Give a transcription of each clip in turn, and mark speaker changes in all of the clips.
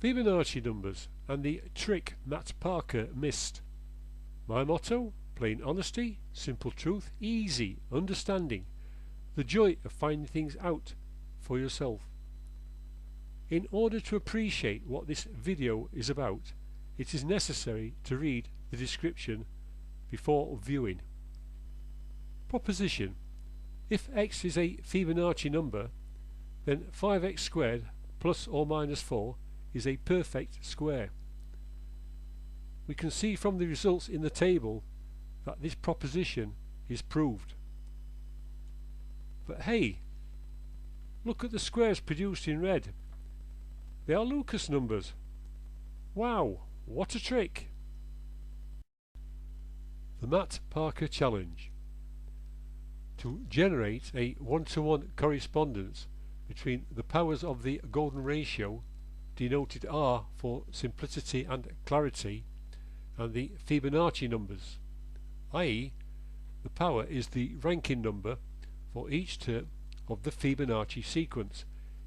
Speaker 1: Fibonacci numbers and the trick Matt Parker missed. My motto: plain honesty, simple truth, easy understanding, the joy of finding things out for yourself. In order to appreciate what this video is about, it is necessary to read the description before viewing. Proposition: if x is a Fibonacci number, then 5x squared plus or minus 4 is a perfect square. We can see from the results in the table that this proposition is proved. But hey, look at the squares produced in red. They are Lucas numbers. Wow, what a trick! The Matt Parker Challenge. To generate a one-to-one correspondence between the powers of the golden ratio, denoted R for simplicity and clarity, and the Fibonacci numbers, i.e. the power is the ranking number for each term of the Fibonacci sequence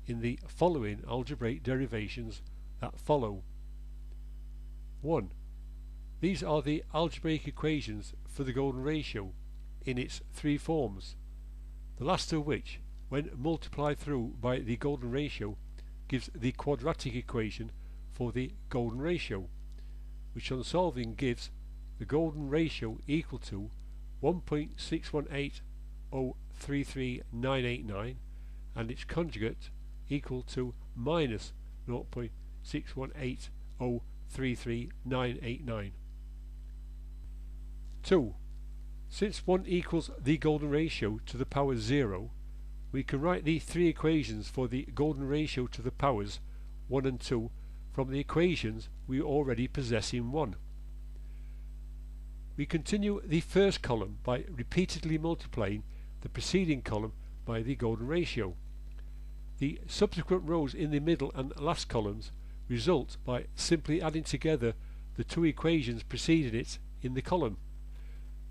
Speaker 1: in the following algebraic derivations that follow. 1. These are the algebraic equations for the golden ratio in its three forms, the last of which, when multiplied through by the golden ratio, gives the quadratic equation for the golden ratio, which on solving gives the golden ratio equal to 1.618033,989 and its conjugate equal to minus 0.618033,989. 2. Since 1 equals the golden ratio to the power 0, we can write the three equations for the golden ratio to the powers 1 and 2 from the equations we already possess in 1. We continue the first column by repeatedly multiplying the preceding column by the golden ratio. The subsequent rows in the middle and last columns result by simply adding together the two equations preceding it in the column.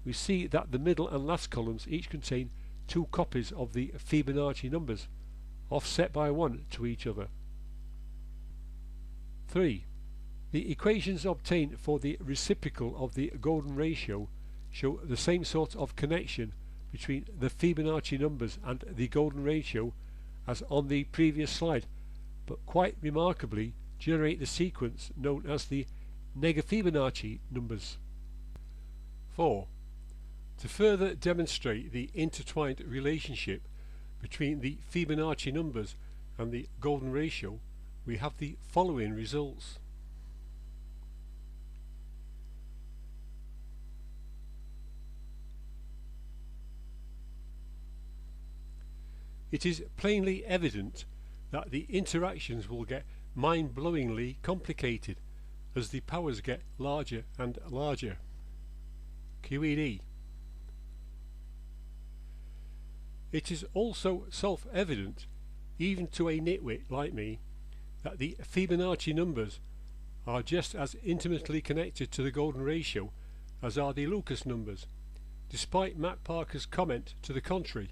Speaker 1: We see that the middle and last columns each contain two copies of the Fibonacci numbers, offset by 1 to each other. 3. The equations obtained for the reciprocal of the golden ratio show the same sort of connection between the Fibonacci numbers and the golden ratio as on the previous slide, but quite remarkably generate the sequence known as the Fibonacci numbers. 4. To further demonstrate the intertwined relationship between the Fibonacci numbers and the golden ratio, we have the following results. It is plainly evident that the interactions will get mind-blowingly complicated as the powers get larger and larger. QED. It is also self-evident, even to a nitwit like me, that the Fibonacci numbers are just as intimately connected to the golden ratio as are the Lucas numbers, despite Matt Parker's comment to the contrary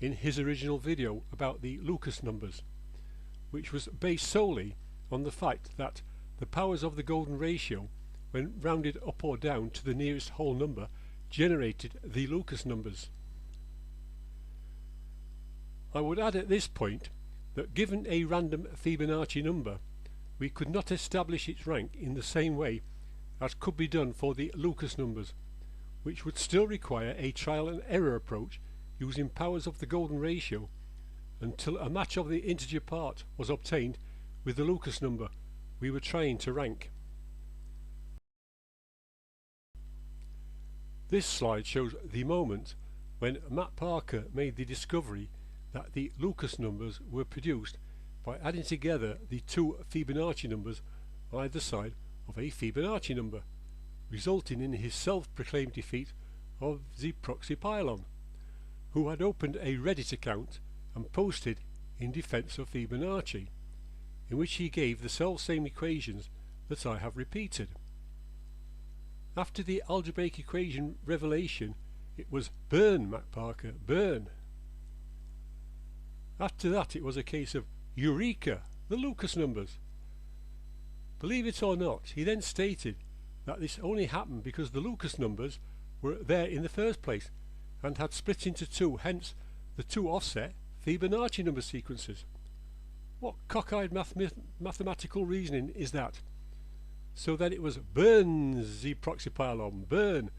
Speaker 1: in his original video about the Lucas numbers, which was based solely on the fact that the powers of the golden ratio, when rounded up or down to the nearest whole number, generated the Lucas numbers. I would add at this point that given a random Fibonacci number, we could not establish its rank in the same way as could be done for the Lucas numbers, which would still require a trial and error approach using powers of the golden ratio until a match of the integer part was obtained with the Lucas number we were trying to rank. This slide shows the moment when Matt Parker made the discovery that the Lucas numbers were produced by adding together the two Fibonacci numbers on either side of a Fibonacci number, resulting in his self-proclaimed defeat of zeproxypylon, who had opened a Reddit account and posted In Defense of Fibonacci, in which he gave the self-same equations that I have repeated. After the algebraic equation revelation, it was "Burn, Matt Parker, burn." After that it was a case of "Eureka! The Lucas numbers!" Believe it or not, he then stated that this only happened because the Lucas numbers were there in the first place and had split into two, hence the two offset Fibonacci number sequences. What cockeyed mathematical reasoning is that? So then it was burn zeproxypylon, burn,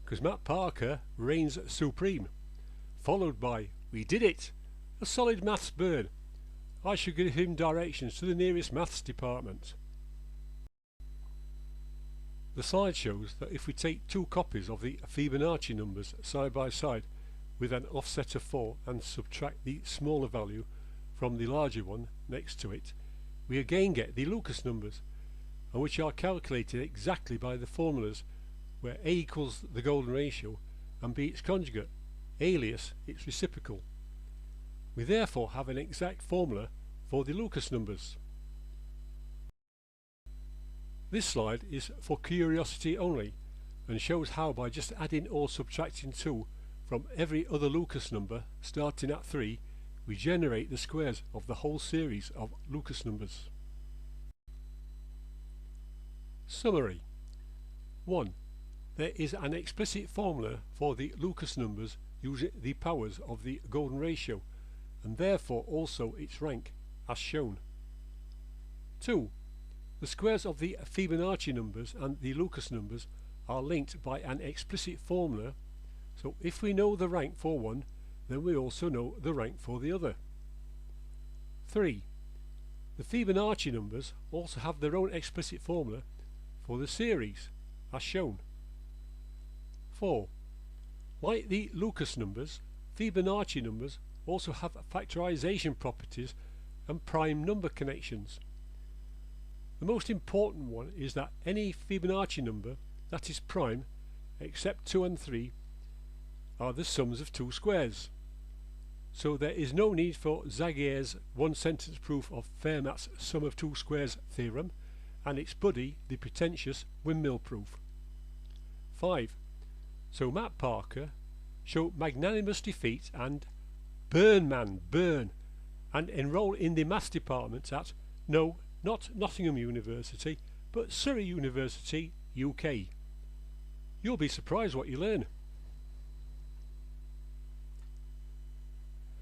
Speaker 1: because Matt Parker reigns supreme, followed by we did it, a solid maths burn. I should give him directions to the nearest maths department. The slide shows that if we take two copies of the Fibonacci numbers side by side with an offset of 4 and subtract the smaller value from the larger one next to it, we again get the Lucas numbers, and which are calculated exactly by the formulas where A equals the golden ratio and B its conjugate, alias its reciprocal. We therefore have an exact formula for the Lucas numbers. This slide is for curiosity only and shows how by just adding or subtracting 2 from every other Lucas number starting at 3 we generate the squares of the whole series of Lucas numbers. Summary. 1. There is an explicit formula for the Lucas numbers using the powers of the golden ratio and therefore also its rank as shown. 2. The squares of the Fibonacci numbers and the Lucas numbers are linked by an explicit formula, so if we know the rank for one, then we also know the rank for the other. 3. The Fibonacci numbers also have their own explicit formula for the series, as shown. 4. Like the Lucas numbers, Fibonacci numbers also have factorization properties and prime number connections. The most important one is that any Fibonacci number that is prime, except 2 and 3, are the sums of two squares. So there is no need for Zagier's one-sentence proof of Fermat's sum of two squares theorem and its buddy, the pretentious windmill proof. 5. So Matt Parker showed magnanimous defeat and burn man, burn, and enroll in the maths department at, no, not Nottingham University, but Surrey University, UK. You'll be surprised what you learn.